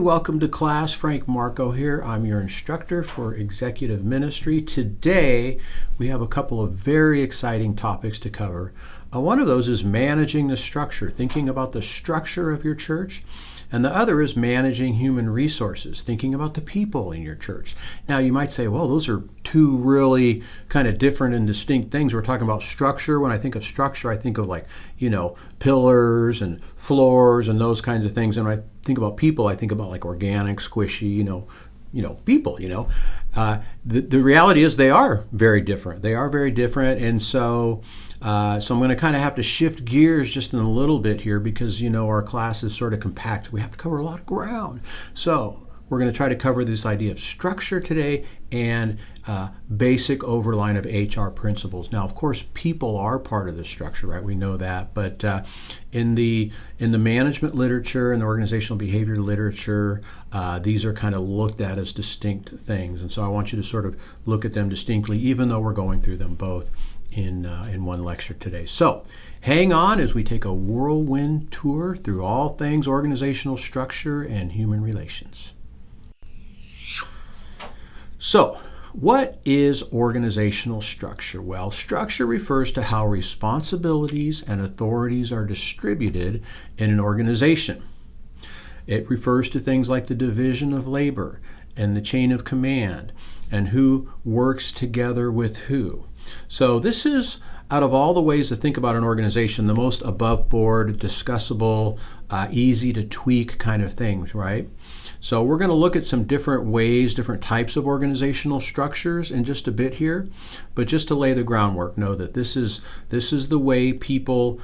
welcome to class. Frank Markow here. I'm your instructor for executive ministry. Today, we have a couple of very exciting topics to cover. One of those is managing the structure, thinking about the structure of your church. And the other is managing human resources, thinking about the people in your church. Now, you might say, well, those are two really kind of different and distinct things. We're talking about structure. When I think of structure, I think of pillars and floors and those kinds of things. And when I think about people, I think about like organic, squishy, people, The reality is they are very different. They are very different. And so I'm going to kind of have to shift gears just in a little bit here because, our class is sort of compact. We have to cover a lot of ground. So we're going to try to cover this idea of structure today and basic overline of HR principles. Now, of course, people are part of the structure, right? We know that. But in the management literature and the organizational behavior literature, these are kind of looked at as distinct things. And so I want you to sort of look at them distinctly, even though we're going through them both in one lecture today. So hang on as we take a whirlwind tour through all things organizational structure and human relations. So, what is organizational structure? Well, structure refers to how responsibilities and authorities are distributed in an organization. It refers to things like the division of labor and the chain of command and who works together with who. So this is, out of all the ways to think about an organization, the most above board, discussable, easy to tweak kind of things, right? So we're going to look at some different ways, different types of organizational structures in just a bit here. But just to lay the groundwork, know that this is the way people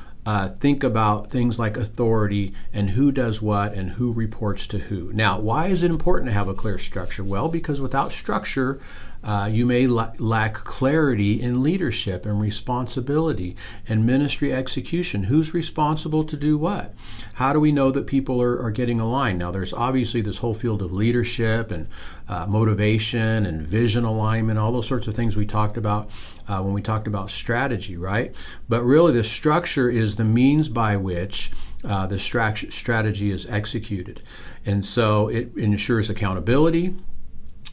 think about things like authority and who does what and who reports to who. Now, why is it important to have a clear structure? Well, because without structure, you may lack clarity in leadership and responsibility and ministry execution. Who's responsible to do what? How do we know that people are getting aligned? Now, there's obviously this whole field of leadership and motivation and vision alignment, all those sorts of things we talked about when we talked about strategy, right? But really, the structure is the means by which the strategy is executed. And so it ensures accountability.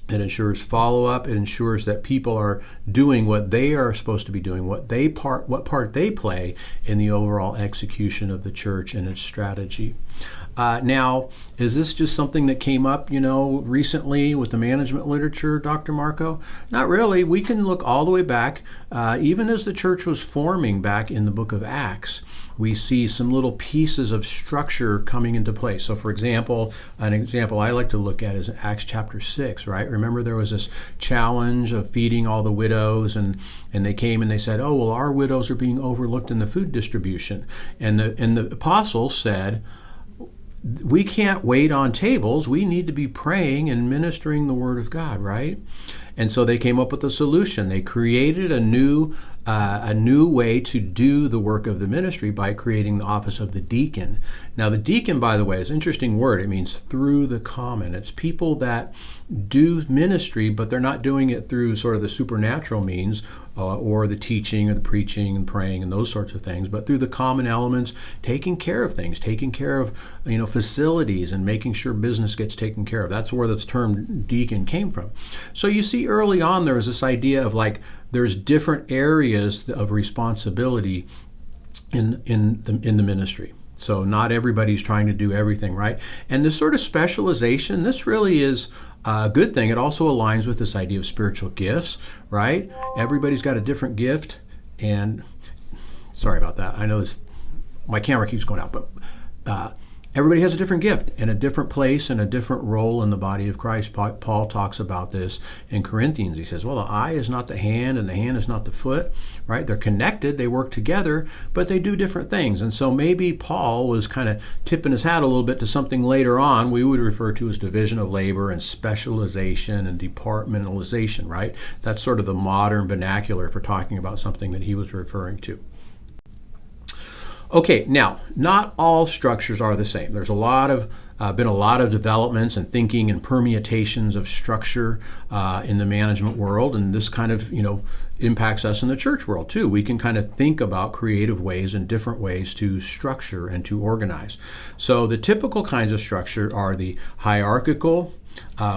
It ensures follow-up. It ensures that people are doing what they are supposed to be doing, what part they play in the overall execution of the church and its strategy. Now, is this just something that came up, recently with the management literature, Dr. Markow? Not really. We can look all the way back. Even as the church was forming back in the book of Acts, we see some little pieces of structure coming into place. So, for example, an example I like to look at is Acts chapter 6, right? Remember there was this challenge of feeding all the widows, and they came and they said, oh, well, our widows are being overlooked in the food distribution. And the apostles said, we can't wait on tables. We need to be praying and ministering the word of God, right? And so they came up with a solution. They created a new way to do the work of the ministry by creating the office of the deacon. Now, the deacon, by the way, is an interesting word. It means through the common. It's people that do ministry, but they're not doing it through sort of the supernatural means or the teaching or the preaching and praying and those sorts of things, but through the common elements, taking care of things, taking care of facilities and making sure business gets taken care of. That's where this term deacon came from. So you see early on there was this idea of there's different areas of responsibility in the ministry. So not everybody's trying to do everything, right? And this sort of specialization, this really is a good thing. It also aligns with this idea of spiritual gifts, right? Everybody's got a different gift. And sorry about that. I know my camera keeps going out, but everybody has a different gift and a different place and a different role in the body of Christ. Paul talks about this in Corinthians. He says, well, the eye is not the hand and the hand is not the foot, right? They're connected, they work together, but they do different things. And so maybe Paul was kind of tipping his hat a little bit to something later on we would refer to as division of labor and specialization and departmentalization, right? That's sort of the modern vernacular for talking about something that he was referring to. Okay, now, not all structures are the same. There's a lot of been a lot of developments and thinking and permutations of structure in the management world, and this kind of, impacts us in the church world too. We can kind of think about creative ways and different ways to structure and to organize. So the typical kinds of structure are the hierarchical,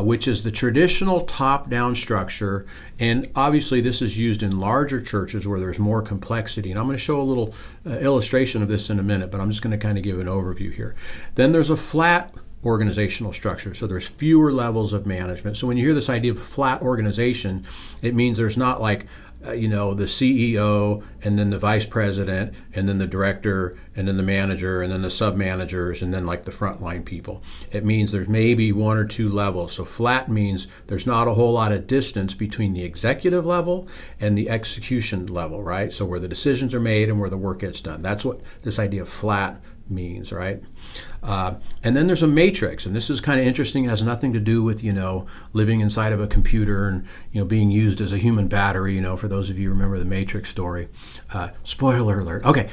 which is the traditional top-down structure, and obviously this is used in larger churches where there's more complexity. And I'm going to show a little illustration of this in a minute, but I'm just going to kind of give an overview here. Then there's a flat organizational structure, so there's fewer levels of management. So when you hear this idea of flat organization, it means there's not like the CEO and then the vice president and then the director and then the manager and then the sub-managers and then like the frontline people. It means there's maybe one or two levels. So flat means there's not a whole lot of distance between the executive level and the execution level, right? So where the decisions are made and where the work gets done. That's what this idea of flat means, right? And then there's a matrix, and this is kind of interesting. It has nothing to do with living inside of a computer and being used as a human battery. For those of you who remember the Matrix story, spoiler alert. Okay,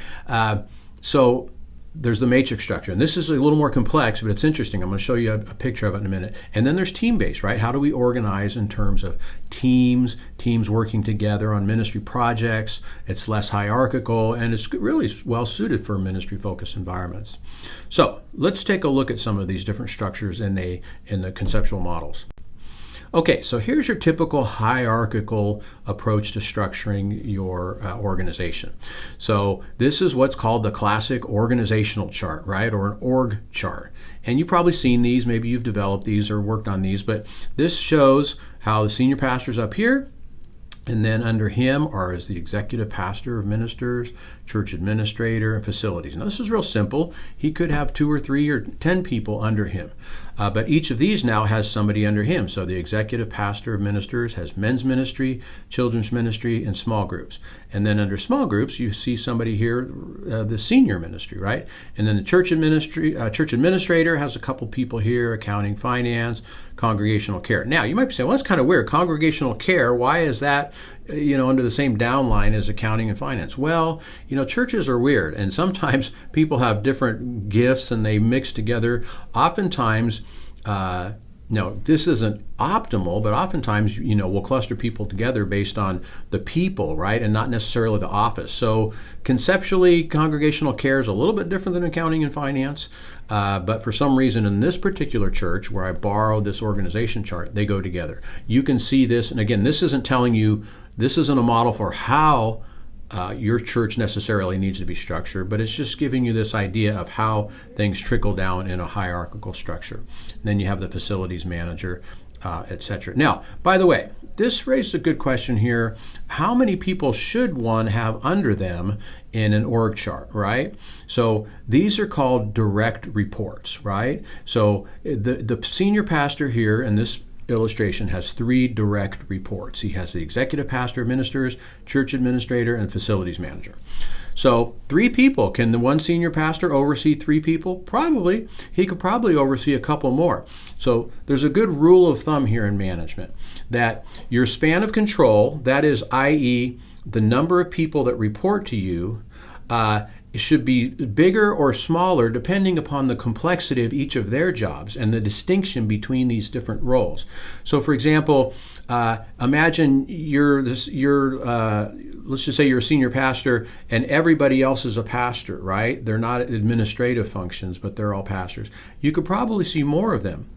so there's the matrix structure, and this is a little more complex, but it's interesting. I'm going to show you a picture of it in a minute. And then there's team-based, right? How do we organize in terms of teams working together on ministry projects? It's less hierarchical, and it's really well suited for ministry-focused environments. So let's take a look at some of these different structures in the conceptual models. Okay, so here's your typical hierarchical approach to structuring your organization. So this is what's called the classic organizational chart, right, or an org chart. And you've probably seen these, maybe you've developed these or worked on these, but this shows how the senior pastor's up here, and then under him is the executive pastor of ministers, church administrator, and facilities. Now this is real simple. He could have 2 or 3 or 10 people under him. But each of these now has somebody under him. So the executive pastor of ministers has men's ministry, children's ministry, and small groups. And then under small groups, you see somebody here, the senior ministry, right? And then the church administrator has a couple people here, accounting, finance, congregational care. Now, you might be saying, well, that's kind of weird. Congregational care, why is that under the same downline as accounting and finance? Well, churches are weird, and sometimes people have different gifts and they mix together. Oftentimes, this isn't optimal, but oftentimes, we'll cluster people together based on the people, right, and not necessarily the office. So conceptually, congregational care is a little bit different than accounting and finance, but for some reason in this particular church where I borrowed this organization chart, they go together. You can see this, and again, this isn't a model for how your church necessarily needs to be structured, but it's just giving you this idea of how things trickle down in a hierarchical structure. And then you have the facilities manager, etc. Now, by the way, this raised a good question here. How many people should one have under them in an org chart, right? So these are called direct reports, right? So the senior pastor here in this illustration has 3 direct reports. He has the executive pastor of ministers, church administrator, and facilities manager. So 3 people. Can the one senior pastor oversee 3 people? Probably. He could probably oversee a couple more. So there's a good rule of thumb here in management that your span of control, that is, i.e., the number of people that report to you, it should be bigger or smaller depending upon the complexity of each of their jobs and the distinction between these different roles. So, for example, imagine let's just say you're a senior pastor and everybody else is a pastor, right? They're not administrative functions, but they're all pastors. You could probably see more of them.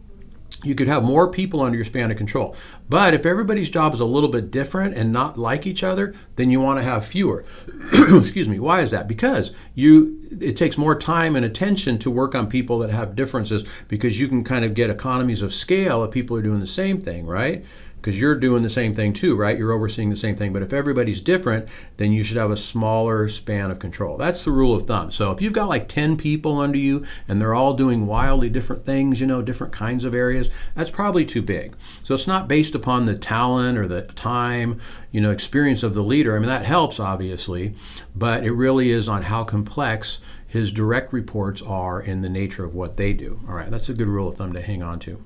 You could have more people under your span of control. But if everybody's job is a little bit different and not like each other, then you want to have fewer. Excuse me. Why is that? Because it takes more time and attention to work on people that have differences, because you can kind of get economies of scale if people are doing the same thing, right? Because you're doing the same thing too, right? You're overseeing the same thing. But if everybody's different, then you should have a smaller span of control. That's the rule of thumb. So if you've got like 10 people under you and they're all doing wildly different things, different kinds of areas, that's probably too big. So it's not based upon the talent or the time, experience of the leader. I mean, that helps, obviously, but it really is on how complex his direct reports are in the nature of what they do. All right, that's a good rule of thumb to hang on to.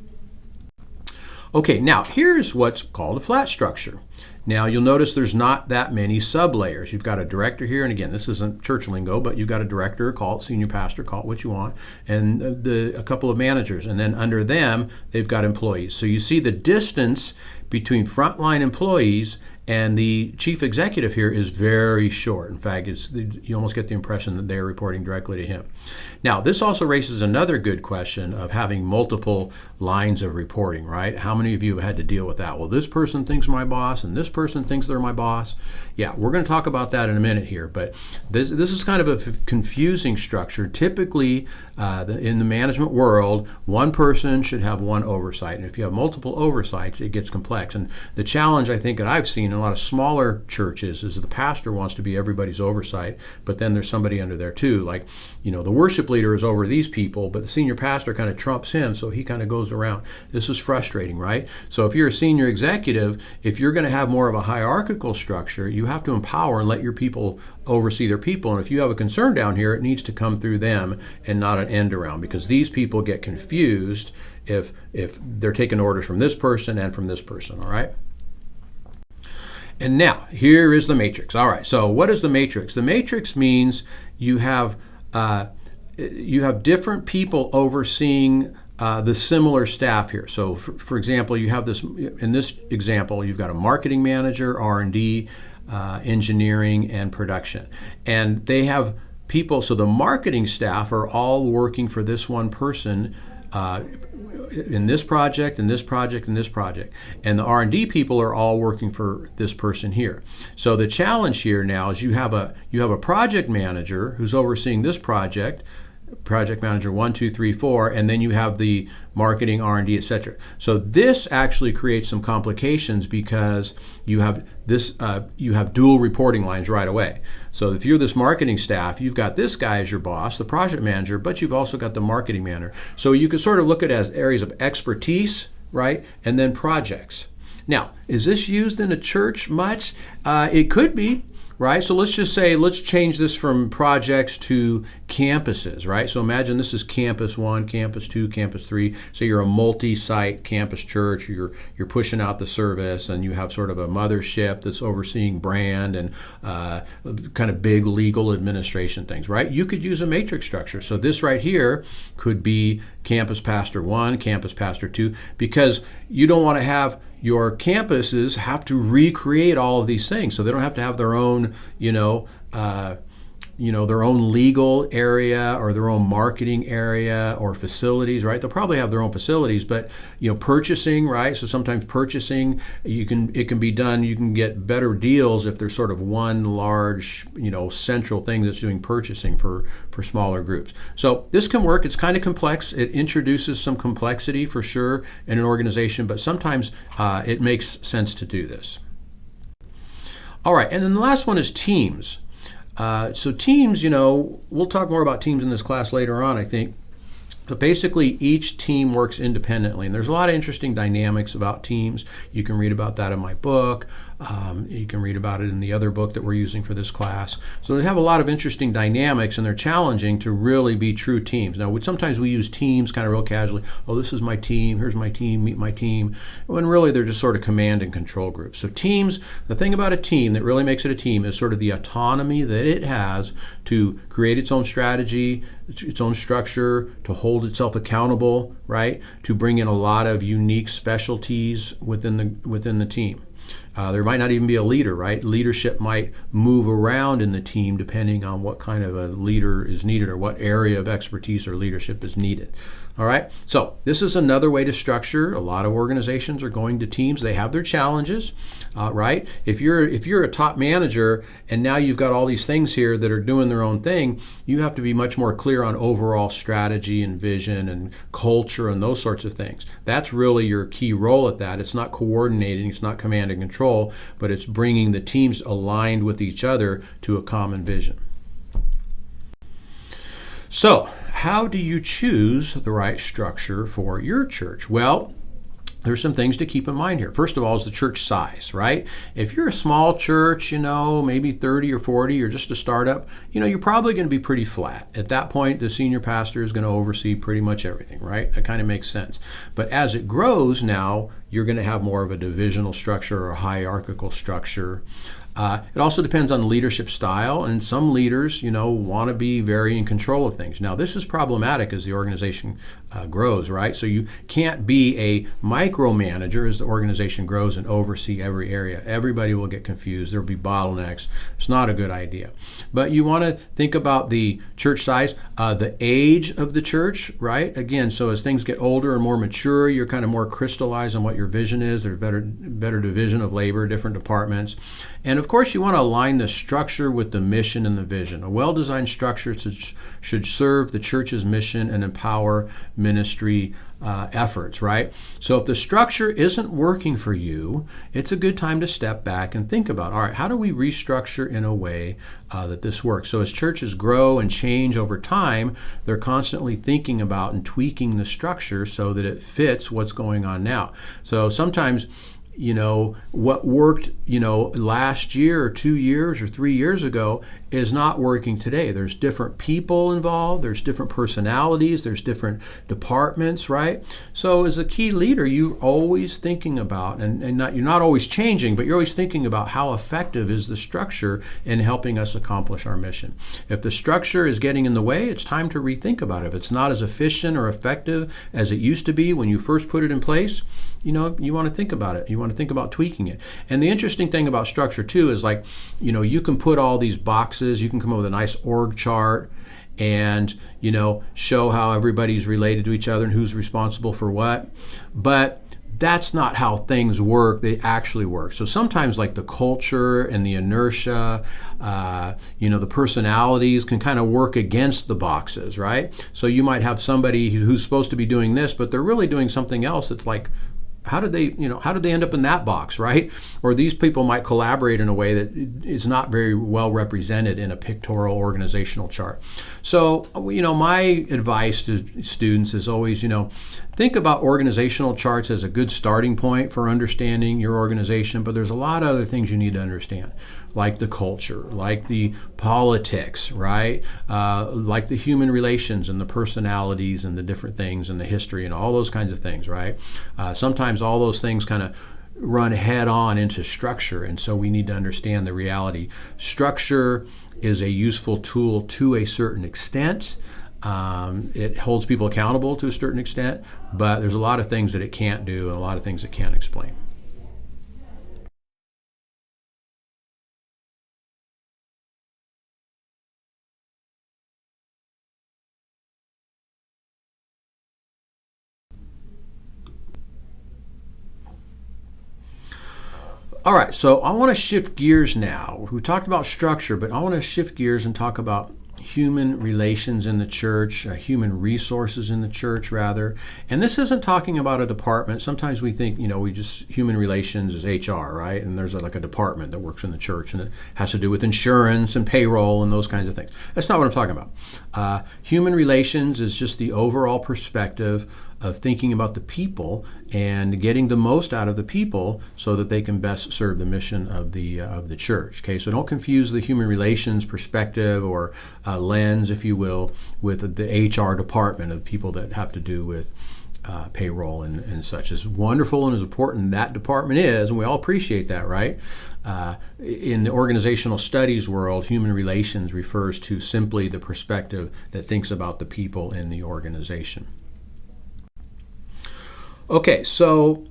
Okay, now here's what's called a flat structure. Now you'll notice there's not that many sub-layers. You've got a director here, and again, this isn't church lingo, but you've got a director, call it senior pastor, call it what you want, and a couple of managers, and then under them, they've got employees. So you see the distance between frontline employees and the chief executive here is very short. In fact, you almost get the impression that they're reporting directly to him. Now, this also raises another good question of having multiple lines of reporting, right? How many of you have had to deal with that? Well, this person thinks my boss, and this person thinks they're my boss. Yeah, we're going to talk about that in a minute here, but this is kind of a confusing structure. Typically, in the management world, one person should have one oversight, and if you have multiple oversights, it gets complex. And the challenge, I think, that I've seen in a lot of smaller churches is the pastor wants to be everybody's oversight, but then there's somebody under there too. Like, the worship leader is over these people, but the senior pastor kind of trumps him, so he kind of goes around. This is frustrating, right? So if you're a senior executive, if you're going to have more of a hierarchical structure, you have to empower and let your people oversee their people. And if you have a concern down here, it needs to come through them and not an end around, because these people get confused if they're taking orders from this person and from this person, all right? And now, here is the matrix. All right, so what is the matrix? The matrix means you have different people overseeing the similar staff here. So, for example, you have this, in this example, you've got a marketing manager, R&D, engineering, and production. And they have people, so the marketing staff are all working for this one person in this project, and this project, and this project. And the R&D people are all working for this person here. So the challenge here now is you have a project manager who's overseeing this project manager 1, 2, 3, 4, and then you have the marketing, R&D, etc. So this actually creates some complications because you have dual reporting lines right away. So if you're this marketing staff, you've got this guy as your boss, the project manager, but you've also got the marketing manager. So you can sort of look at it as areas of expertise, right, and then projects. Now, is this used in a church much? It could be. Right, so let's change this from projects to campuses, right? So imagine this is campus 1, campus 2, campus 3. So you're a multi-site campus church. You're pushing out the service, and you have sort of a mothership that's overseeing brand and kind of big legal administration things, right? You could use a matrix structure. So this right here could be campus pastor 1, campus pastor 2, because you don't want to have your campuses have to recreate all of these things, so they don't have to have their own, their own legal area or their own marketing area or facilities, right? They'll probably have their own facilities, but purchasing, right? So sometimes purchasing, it can be done. You can get better deals if there's sort of one large, central thing that's doing purchasing for smaller groups. So this can work. It's kind of complex. It introduces some complexity for sure in an organization, but sometimes it makes sense to do this. All right, and then the last one is teams. So teams, we'll talk more about teams in this class later on, I think. But basically, each team works independently. And there's a lot of interesting dynamics about teams. You can read about that in my book. You can read about it in the other book that we're using for this class. So they have a lot of interesting dynamics, and they're challenging to really be true teams. Now, sometimes we use teams kind of real casually. Oh, this is my team. Here's my team. Meet my team. When really they're just sort of command and control groups. So teams, the thing about a team that really makes it a team is sort of the autonomy that it has to create its own strategy, its own structure, to hold itself accountable, right? To bring in a lot of unique specialties within the team. There might not even be a leader, right? Leadership might move around in the team depending on what kind of a leader is needed or what area of expertise or leadership is needed. All right, so this is another way to structure. A lot of organizations are going to teams. They have their challenges, right? If you're a top manager and now you've got all these things here that are doing their own thing, you have to be much more clear on overall strategy and vision and culture and those sorts of things. That's really your key role at that. It's not coordinating, it's not command and control, but it's bringing the teams aligned with each other to a common vision. So, how do you choose the right structure for your church? Well, there's some things to keep in mind here. First of all is the church size, right? If you're a small church, maybe 30 or 40 or just a startup, you're probably going to be pretty flat. At that point, the senior pastor is going to oversee pretty much everything, right? That kind of makes sense. But as it grows now, you're going to have more of a divisional structure or a hierarchical structure. It also depends on the leadership style, and some leaders, want to be very in control of things. Now, this is problematic as the organization grows, right? So you can't be a micromanager as the organization grows and oversee every area. Everybody will get confused. There will be bottlenecks. It's not a good idea. But you want to think about the church size, the age of the church, right? Again, so as things get older and more mature, you're kind of more crystallized on what your vision is. There's better division of labor, different departments. And of course, you want to align the structure with the mission and the vision. A well-designed structure should serve the church's mission and empower ministry efforts, right? So if the structure isn't working for you, it's a good time to step back and think about, all right, how do we restructure in a way that this works? So as churches grow and change over time, they're constantly thinking about and tweaking the structure so that it fits what's going on now. So sometimes what worked, last year or 2 years or 3 years ago is not working today. There's different people involved. There's different personalities. There's different departments, right? So as a key leader, you're always thinking about, you're not always changing, but you're always thinking about how effective is the structure in helping us accomplish our mission. If the structure is getting in the way, it's time to rethink about it. If it's not as efficient or effective as it used to be when you first put it in place, you want to think about it. You want to think about tweaking it. And the interesting thing about structure too is you can put all these boxes, you can come up with a nice org chart and, show how everybody's related to each other and who's responsible for what. But that's not how things work. They actually work. So sometimes the culture and the inertia, the personalities can kind of work against the boxes, right? So you might have somebody who's supposed to be doing this, but they're really doing something else. It's how did they end up in that box, right? Or these people might collaborate in a way that is not very well represented in a pictorial organizational chart. So, my advice to students is always, think about organizational charts as a good starting point for understanding your organization, but there's a lot of other things you need to understand, like the culture, like the politics, right? Like the human relations and the personalities and the different things and the history and all those kinds of things, right? Sometimes all those things kind of run head on into structure, and so we need to understand the reality. Structure is a useful tool to a certain extent. It holds people accountable to a certain extent, but there's a lot of things that it can't do and a lot of things it can't explain. All right, so I want to shift gears now. We talked about structure, but I want to shift gears and talk about human relations in the church, human resources in the church, rather. And this isn't talking about a department. Sometimes we think, human relations is HR, right? And there's a department that works in the church, and it has to do with insurance and payroll and those kinds of things. That's not what I'm talking about. Human relations is just the overall perspective of thinking about the people and getting the most out of the people so that they can best serve the mission of the church. Okay, so don't confuse the human relations perspective or lens, if you will, with the HR department of people that have to do with payroll and such. As wonderful and as important that department is, and we all appreciate that, right? In the organizational studies world, human relations refers to simply the perspective that thinks about the people in the organization. Okay, so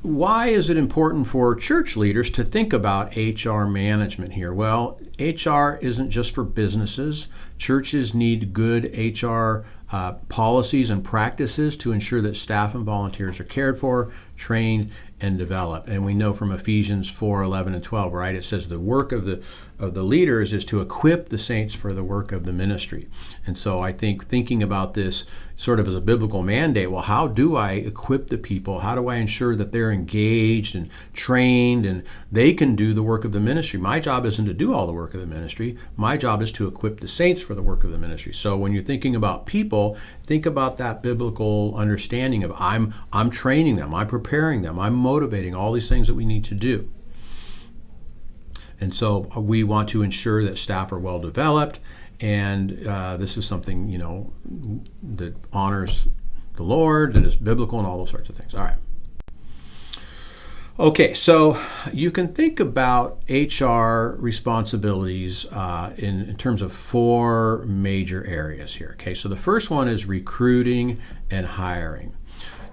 why is it important for church leaders to think about HR management here? Well, HR isn't just for businesses. Churches need good HR policies and practices to ensure that staff and volunteers are cared for, trained, and developed. And we know from Ephesians 4:11 and 12, right? It says the work of the leaders is to equip the saints for the work of the ministry. And so I think thinking about this sort of as a biblical mandate, well, how do I equip the people? How do I ensure that they're engaged and trained and they can do the work of the ministry? My job isn't to do all the work of the ministry. My job is to equip the saints for the work of the ministry. So when you're thinking about people, think about that biblical understanding of I'm training them, I'm preparing them, I'm motivating, all these things that we need to do. And so we want to ensure that staff are well developed, and this is something, that honors the Lord, that is biblical, and all those sorts of things. All right. Okay, so you can think about HR responsibilities in terms of four major areas here. Okay, so the first one is recruiting and hiring.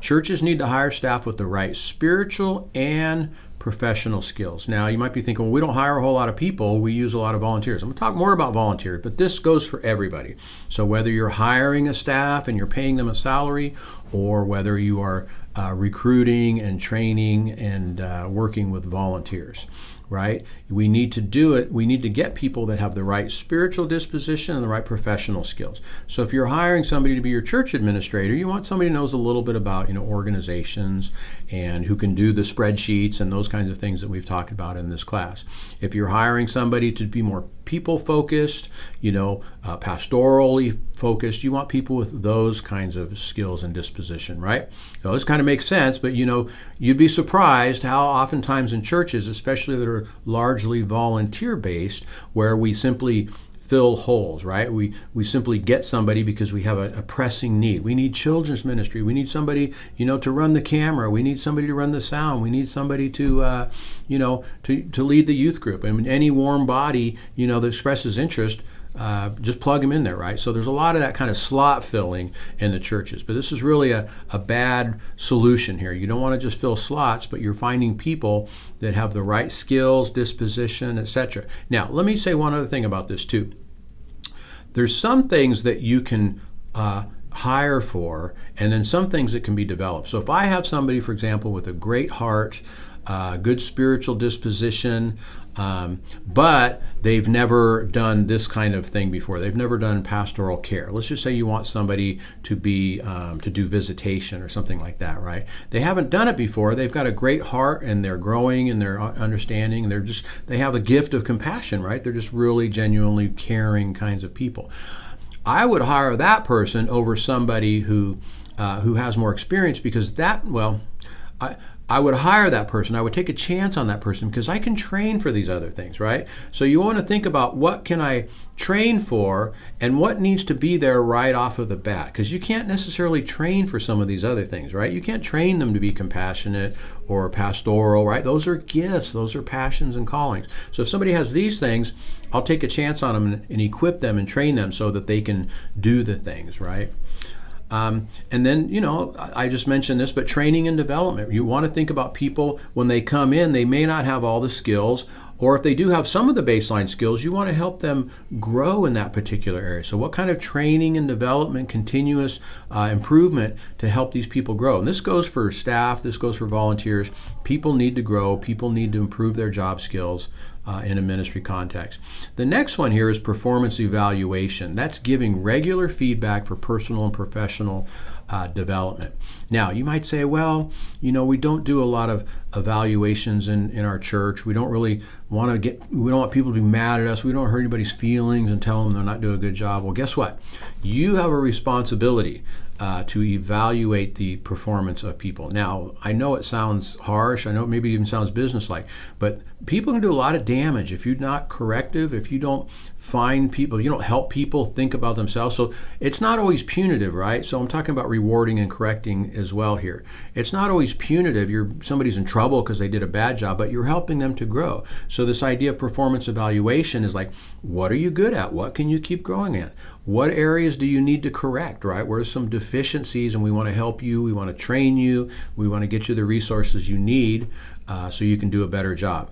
Churches need to hire staff with the right spiritual and professional skills. Now, you might be thinking, well, we don't hire a whole lot of people, we use a lot of volunteers. I'm going to talk more about volunteers, but this goes for everybody. So whether you're hiring a staff and you're paying them a salary, or whether you are recruiting and training and working with volunteers, right? We need to do it. We need to get people that have the right spiritual disposition and the right professional skills. So if you're hiring somebody to be your church administrator, you want somebody who knows a little bit about, organizations and who can do the spreadsheets and those kinds of things that we've talked about in this class. If you're hiring somebody to be more people focused, pastorally focused, you want people with those kinds of skills and disposition, right? So this kind of makes sense, but you'd be surprised how oftentimes in churches, especially that are largely volunteer based, where we simply fill holes, right? We simply get somebody because we have a pressing need. We need children's ministry. We need somebody, to run the camera. We need somebody to run the sound. We need somebody to lead the youth group. I mean, any warm body, that expresses interest, just plug them in there, right? So there's a lot of that kind of slot filling in the churches. But this is really a bad solution here. You don't want to just fill slots, but you're finding people that have the right skills, disposition, etc. Now, let me say one other thing about this too. There's some things that you can hire for, and then some things that can be developed. So if I have somebody, for example, with a great heart, good spiritual disposition, but they've never done this kind of thing before. They've never done pastoral care. Let's just say you want somebody to be to do visitation or something like that, right? They haven't done it before. They've got a great heart and they're growing in their understanding. They have a gift of compassion, right? They're just really genuinely caring kinds of people. I would hire that person over somebody who has more experience, because I would hire that person. I would take a chance on that person because I can train for these other things, right? So you want to think about what can I train for and what needs to be there right off of the bat, because you can't necessarily train for some of these other things, right? You can't train them to be compassionate or pastoral, right? Those are gifts. Those are passions and callings. So if somebody has these things, I'll take a chance on them and equip them and train them so that they can do the things, right? And then, I just mentioned this, but training and development. You want to think about people when they come in, they may not have all the skills, or if they do have some of the baseline skills, you want to help them grow in that particular area. So what kind of training and development, continuous improvement to help these people grow? And this goes for staff, this goes for volunteers. People need to grow, people need to improve their job skills in a ministry context. The next one here is performance evaluation. That's giving regular feedback for personal and professional development. Now, you might say, well, we don't do a lot of evaluations in our church. We don't really we don't want people to be mad at us. We don't hurt anybody's feelings and tell them they're not doing a good job. Well, guess what? You have a responsibility to evaluate the performance of people. Now, I know it sounds harsh. I know it maybe even sounds businesslike, but people can do a lot of damage if you're not corrective, if you don't find people, you don't help people think about themselves. So it's not always punitive, right? So I'm talking about rewarding and correcting as well here. It's not always punitive. Somebody's in trouble because they did a bad job, but you're helping them to grow. So this idea of performance evaluation is like, what are you good at? What can you keep growing at? What areas do you need to correct, right? Where's some deficiencies, and we want to help you, we want to train you, we want to get you the resources you need so you can do a better job.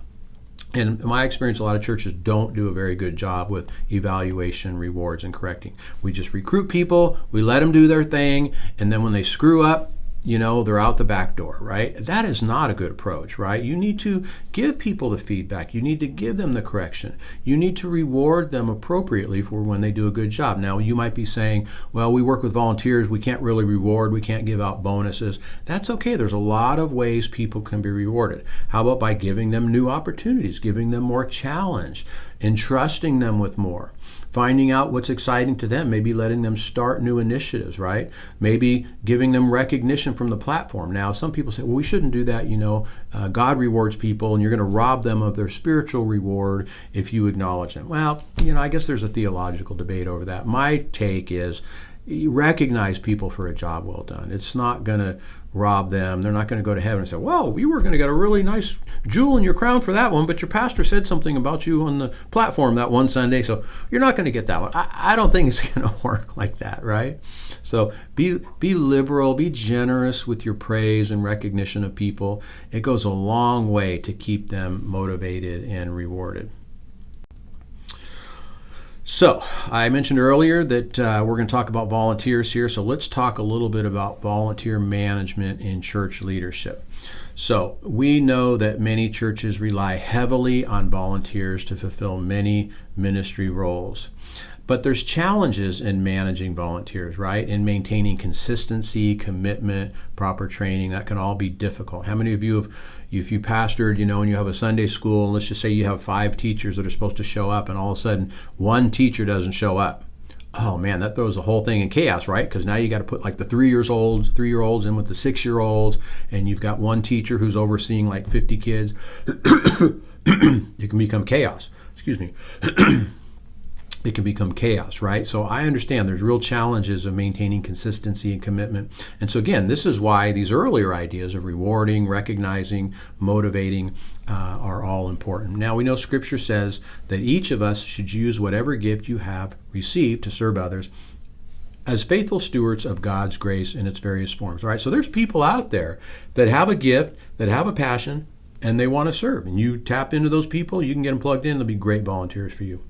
And in my experience, a lot of churches don't do a very good job with evaluation, rewards, and correcting. We just recruit people, we let them do their thing, and then when they screw up, they're out the back door, right? That is not a good approach, right? You need to give people the feedback. You need to give them the correction. You need to reward them appropriately for when they do a good job. Now, you might be saying, well, we work with volunteers. We can't really reward. We can't give out bonuses. That's okay. There's a lot of ways people can be rewarded. How about by giving them new opportunities, giving them more challenge, entrusting them with more? Finding out what's exciting to them, maybe letting them start new initiatives, right? Maybe giving them recognition from the platform. Now, some people say, well, we shouldn't do that. God rewards people, and you're going to rob them of their spiritual reward if you acknowledge them. Well, I guess there's a theological debate over that. My take is, You recognize people for a job well done. It's not going to rob them. They're not going to go to heaven and say, well, you were going to get a really nice jewel in your crown for that one, but your pastor said something about you on the platform that one Sunday, so you're not going to get that one. I don't think it's going to work like that, right? So be liberal, be generous with your praise and recognition of people. It goes a long way to keep them motivated and rewarded. So I mentioned earlier that we're going to talk about volunteers here. So let's talk a little bit about volunteer management in church leadership. So we know that many churches rely heavily on volunteers to fulfill many ministry roles. But there's challenges in managing volunteers, right? In maintaining consistency, commitment, proper training. That can all be difficult. How many of you have, if you pastored, and you have a Sunday school, and let's just say you have 5 teachers that are supposed to show up, and all of a sudden one teacher doesn't show up. Oh man, that throws the whole thing in chaos, right? Because now you got to put like the 3-year-olds in with the 6-year-olds, and you've got one teacher who's overseeing like 50 kids. It can become chaos. Excuse me. It can become chaos, right? So I understand there's real challenges of maintaining consistency and commitment. And so again, this is why these earlier ideas of rewarding, recognizing, motivating are all important. Now we know Scripture says that each of us should use whatever gift you have received to serve others as faithful stewards of God's grace in its various forms. All right, so there's people out there that have a gift, that have a passion, and they want to serve. And you tap into those people, you can get them plugged in, they'll be great volunteers for you.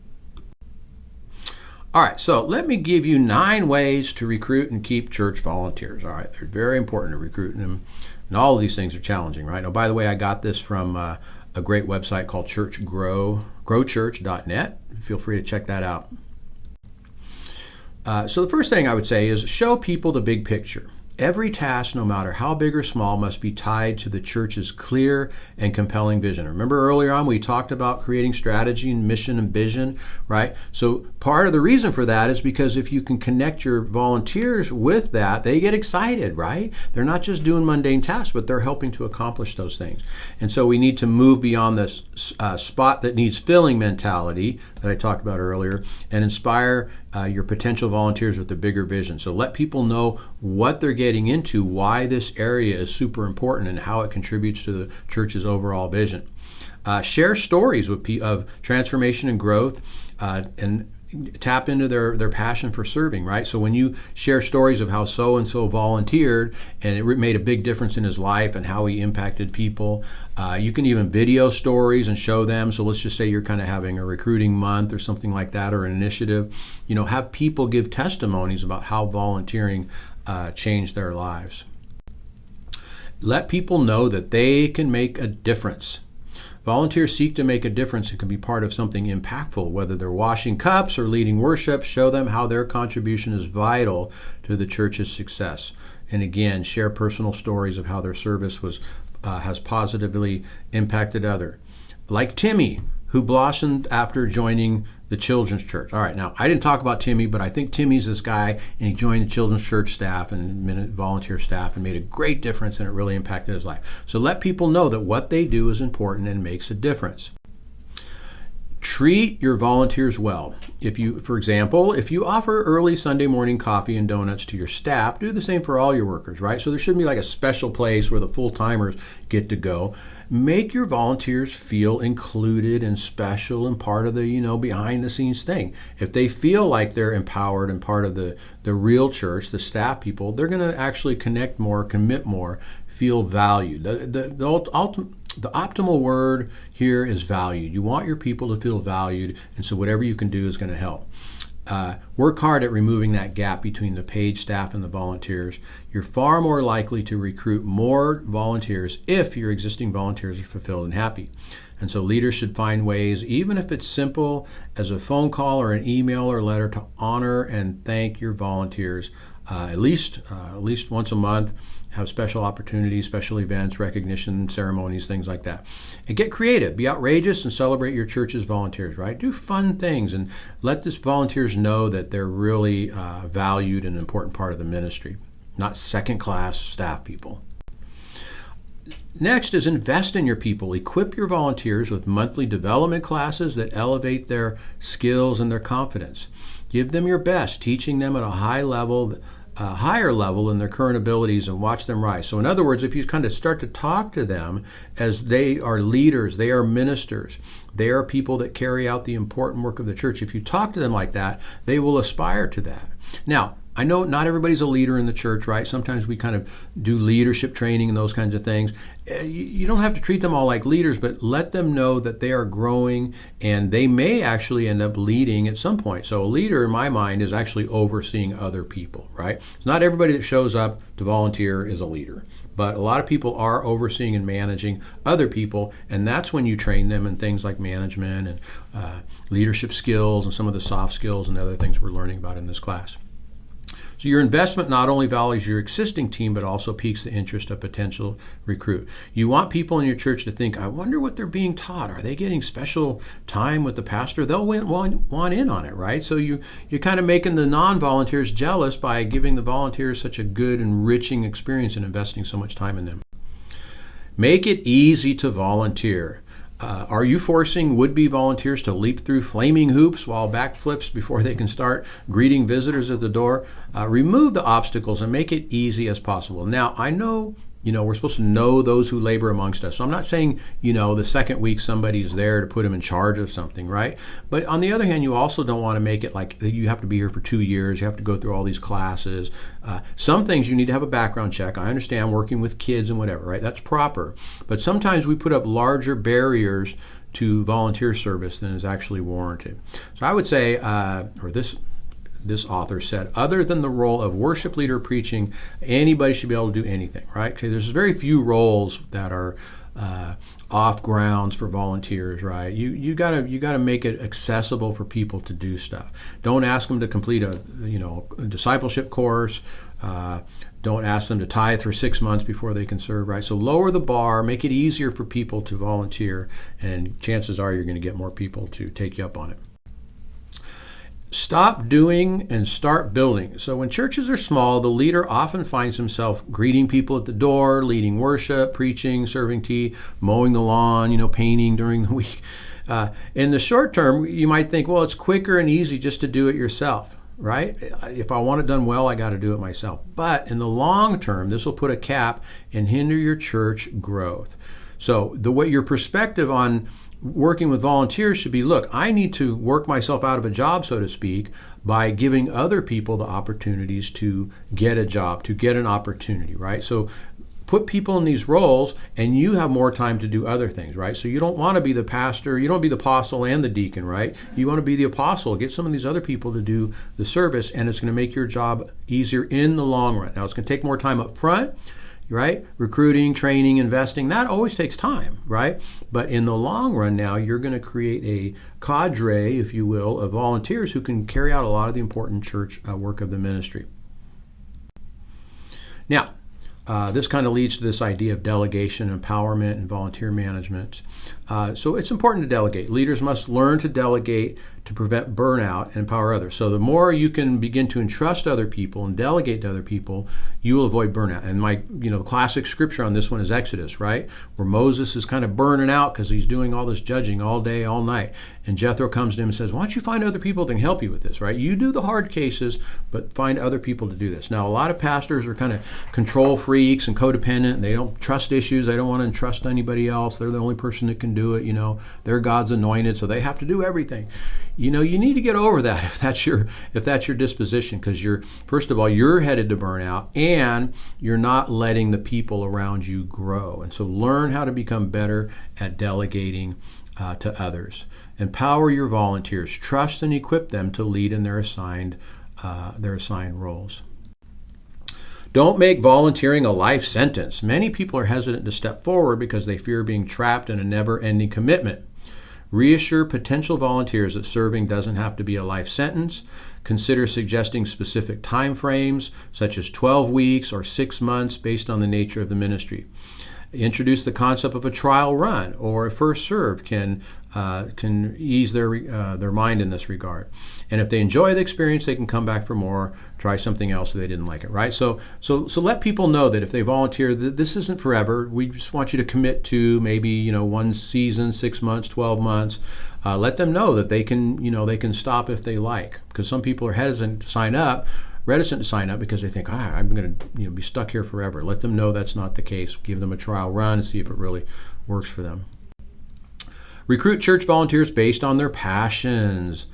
All right, so let me give you 9 ways to recruit and keep church volunteers. All right, they're very important to recruit them, and all of these things are challenging, right? Now, by the way, I got this from a great website called growchurch.net. Feel free to check that out. So the first thing I would say is show people the big picture. Every task, no matter how big or small, must be tied to the church's clear and compelling vision. Remember earlier on we talked about creating strategy and mission and vision, right? So part of the reason for that is because if you can connect your volunteers with that, they get excited, right? They're not just doing mundane tasks, but they're helping to accomplish those things. And so we need to move beyond this spot that needs filling mentality that I talked about earlier and inspire your potential volunteers with the bigger vision. So let people know what they're getting into, why this area is super important, and how it contributes to the church's overall vision. Share stories of transformation and growth, and tap into their passion for serving, right? So when you share stories of how so-and-so volunteered and it made a big difference in his life and how he impacted people, you can even video stories and show them. So let's just say you're kind of having a recruiting month or something like that, or an initiative, have people give testimonies about how volunteering changed their lives. Let people know that they can make a difference. Volunteers seek to make a difference and can be part of something impactful, whether they're washing cups or leading worship. Show them how their contribution is vital to the church's success. And again, share personal stories of how their service has positively impacted others. Like Timmy, who blossomed after joining the children's church. All right, now I didn't talk about Timmy, but I think Timmy's this guy, and he joined the children's church staff and volunteer staff and made a great difference, and it really impacted his life. So let people know that what they do is important and makes a difference. Treat your volunteers well. For example, if you offer early Sunday morning coffee and donuts to your staff, do the same for all your workers, right? So there shouldn't be like a special place where the full-timers get to go. Make your volunteers feel included and special and part of the, behind-the-scenes thing. If they feel like they're empowered and part of the real church, the staff people, they're going to actually connect more, commit more, feel valued. The optimal word here is valued. You want your people to feel valued, and so whatever you can do is going to help. Work hard at removing that gap between the paid staff and the volunteers. You're far more likely to recruit more volunteers if your existing volunteers are fulfilled and happy. And so leaders should find ways, even if it's simple as a phone call or an email or letter, to honor and thank your volunteers at least once a month. Have special opportunities, special events, recognition ceremonies, things like that. And get creative. Be outrageous and celebrate your church's volunteers, right? Do fun things and let these volunteers know that they're really valued and an important part of the ministry, not second-class staff people. Next is invest in your people. Equip your volunteers with monthly development classes that elevate their skills and their confidence. Give them your best, teaching them at a higher level than their current abilities, and watch them rise. So in other words, if you kind of start to talk to them as they are leaders, they are ministers, they are people that carry out the important work of the church. If you talk to them like that, they will aspire to that. Now, I know not everybody's a leader in the church, right? Sometimes we kind of do leadership training and those kinds of things. You don't have to treat them all like leaders, but let them know that they are growing and they may actually end up leading at some point. So a leader, in my mind, is actually overseeing other people, right? It's not everybody that shows up to volunteer is a leader, but a lot of people are overseeing and managing other people, and that's when you train them in things like management and leadership skills and some of the soft skills and other things we're learning about in this class. So your investment not only values your existing team, but also piques the interest of potential recruit. You want people in your church to think, I wonder what they're being taught. Are they getting special time with the pastor? They'll want in on it, right? So you're kind of making the non-volunteers jealous by giving the volunteers such a good, enriching experience and investing so much time in them. Make it easy to volunteer. Are you forcing would-be volunteers to leap through flaming hoops while backflips before they can start greeting visitors at the door? Remove the obstacles and make it easy as possible. Now, I know, we're supposed to know those who labor amongst us. So I'm not saying, the second week somebody is there to put them in charge of something, right? But on the other hand, you also don't want to make it like you have to be here for 2 years. You have to go through all these classes. Some things you need to have a background check. I understand working with kids and whatever, right? That's proper. But sometimes we put up larger barriers to volunteer service than is actually warranted. So I would say, this author said, other than the role of worship leader preaching, anybody should be able to do anything, right? Okay, there's very few roles that are off grounds for volunteers, right? You gotta make it accessible for people to do stuff. Don't ask them to complete a discipleship course. Don't ask them to tithe for 6 months before they can serve, right? So lower the bar, make it easier for people to volunteer, and chances are you're going to get more people to take you up on it. Stop doing and start building. So when churches are small, the leader often finds himself greeting people at the door, leading worship, preaching, serving tea, mowing the lawn, painting during the week. In the short term, you might think, well, it's quicker and easy just to do it yourself, right? If I want it done well, I got to do it myself. But in the long term, this will put a cap and hinder your church growth. So your perspective on working with volunteers should be, look, I need to work myself out of a job, so to speak, by giving other people the opportunities to get a job, to get an opportunity, right? So put people in these roles and you have more time to do other things, right? So you don't want to be the pastor, you don't want to be the apostle and the deacon, right? You want to be the apostle, get some of these other people to do the service, and it's going to make your job easier in the long run. Now, it's going to take more time up front, right? Recruiting, training, investing, that always takes time, right? But in the long run now, you're going to create a cadre, if you will, of volunteers who can carry out a lot of the important church work of the ministry. Now, this kind of leads to this idea of delegation, empowerment, and volunteer management. So it's important to delegate. Leaders must learn to delegate to prevent burnout and empower others. So the more you can begin to entrust other people and delegate to other people, you will avoid burnout. And the classic scripture on this one is Exodus, right? Where Moses is kind of burning out because he's doing all this judging all day, all night. And Jethro comes to him and says, why don't you find other people that can help you with this, right? You do the hard cases, but find other people to do this. Now, a lot of pastors are kind of control freaks and codependent. And they don't trust issues. They don't want to entrust anybody else. They're the only person that can do it. They're God's anointed, so they have to do everything. You need to get over that if that's your disposition, because first of all, you're headed to burnout and you're not letting the people around you grow. And so learn how to become better at delegating to others. Empower your volunteers. Trust and equip them to lead in their assigned roles. Don't make volunteering a life sentence. Many people are hesitant to step forward because they fear being trapped in a never-ending commitment. Reassure potential volunteers that serving doesn't have to be a life sentence. Consider suggesting specific time frames, such as 12 weeks or 6 months, based on the nature of the ministry. Introduce the concept of a trial run or a first serve can ease their mind in this regard. And if they enjoy the experience, they can come back for more, try something else if they didn't like it, right? So let people know that if they volunteer, this isn't forever. We just want you to commit to maybe, one season, 6 months, 12 months. Let them know that they can stop if they like, because some people are reticent to sign up because they think, I'm going to be stuck here forever. Let them know that's not the case. Give them a trial run, see if it really works for them. Recruit church volunteers based on their passions.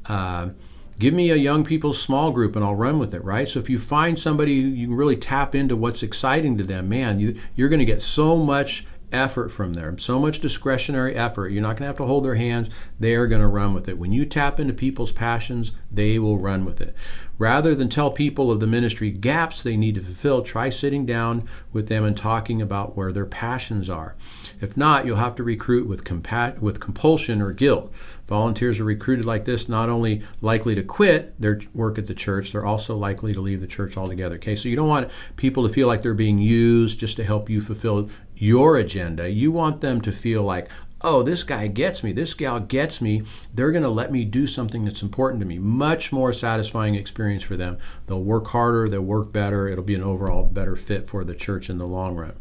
Give me a young people's small group and I'll run with it, right? So if you find somebody you can really tap into what's exciting to them, man, you're going to get so much effort from them, so much discretionary effort. You're not going to have to hold their hands. They are going to run with it. When you tap into people's passions, they will run with it. Rather than tell people of the ministry gaps they need to fulfill, try sitting down with them and talking about where their passions are. If not, you'll have to recruit with compulsion or guilt. Volunteers are recruited like this not only likely to quit their work at the church, they're also likely to leave the church altogether. Okay, so you don't want people to feel like they're being used just to help you fulfill your agenda. You want them to feel like, oh, this guy gets me, this gal gets me. They're going to let me do something that's important to me. Much more satisfying experience for them. They'll work harder, they'll work better. It'll be an overall better fit for the church in the long run.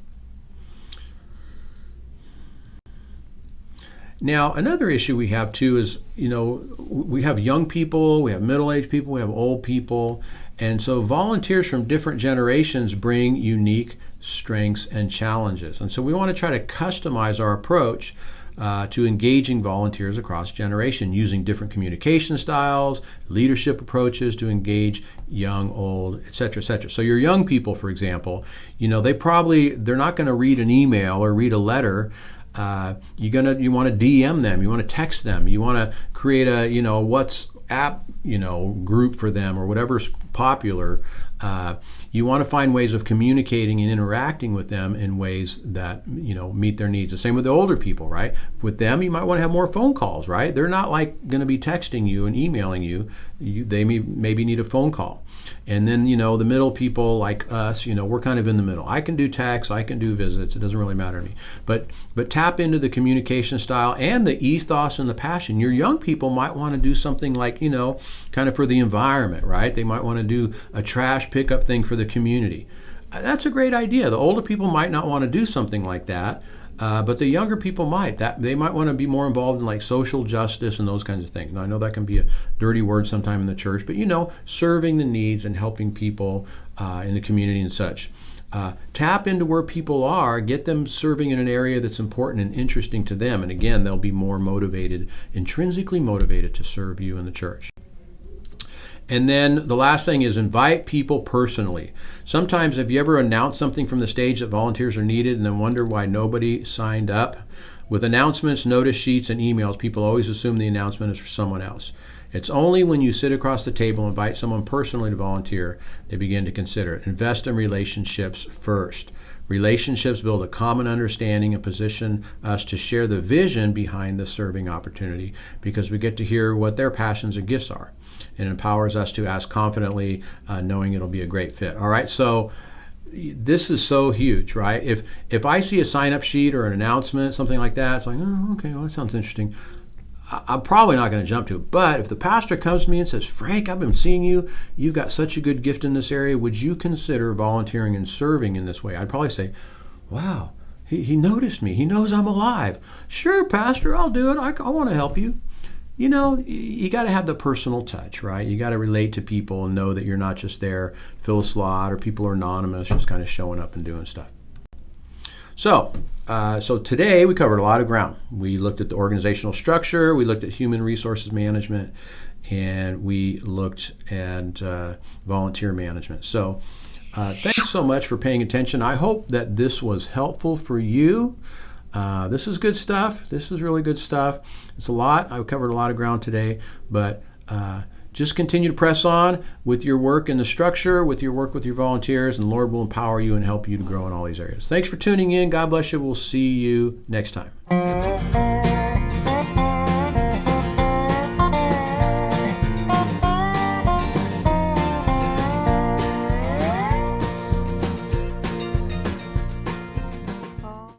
Now, another issue we have too is, we have young people, we have middle-aged people, we have old people. And so volunteers from different generations bring unique strengths and challenges. And so we want to try to customize our approach to engaging volunteers across generation, using different communication styles, leadership approaches to engage young, old, et cetera, et cetera. So your young people, for example, they're not going to read an email or read a letter. You want to DM them, you want to text them, you want to create a WhatsApp group for them or whatever's popular. You want to find ways of communicating and interacting with them in ways that meet their needs. The same with the older people, right? With them, you might want to have more phone calls, right? They're not like going to be texting you and emailing you. They maybe need a phone call. And then, the middle people like us, we're kind of in the middle. I can do texts, I can do visits. It doesn't really matter to me. But tap into the communication style and the ethos and the passion. Your young people might want to do something like, kind of for the environment, right? They might want to do a trash pickup thing for the community. That's a great idea. The older people might not want to do something like that. But the younger people might. They might want to be more involved in like social justice and those kinds of things. Now, I know that can be a dirty word sometime in the church, but serving the needs and helping people in the community and such. Tap into where people are, get them serving in an area that's important and interesting to them. And again, they'll be more motivated, intrinsically motivated to serve you in the church. And then the last thing is invite people personally. Sometimes, have you ever announced something from the stage that volunteers are needed and then wonder why nobody signed up? With announcements, notice sheets, and emails, people always assume the announcement is for someone else. It's only when you sit across the table and invite someone personally to volunteer, they begin to consider it. Invest in relationships first. Relationships build a common understanding and position us to share the vision behind the serving opportunity because we get to hear what their passions and gifts are. It empowers us to ask confidently, knowing it'll be a great fit. All right, so this is so huge, right? If I see a sign-up sheet or an announcement, something like that, it's like, oh, okay, well, that sounds interesting. I'm probably not going to jump to it. But if the pastor comes to me and says, Frank, I've been seeing you. You've got such a good gift in this area. Would you consider volunteering and serving in this way? I'd probably say, wow, he noticed me. He knows I'm alive. Sure, pastor, I'll do it. I want to help you. You got to have the personal touch, right? You got to relate to people and know that you're not just there, fill a slot, or people are anonymous, just kind of showing up and doing stuff. So today we covered a lot of ground. We looked at the organizational structure, we looked at human resources management, and we looked at volunteer management. So thanks so much for paying attention. I hope that this was helpful for you. This is good stuff. This is really good stuff. It's a lot. I covered a lot of ground today, but just continue to press on with your work in the structure, with your work with your volunteers, and the Lord will empower you and help you to grow in all these areas. Thanks for tuning in. God bless you. We'll see you next time.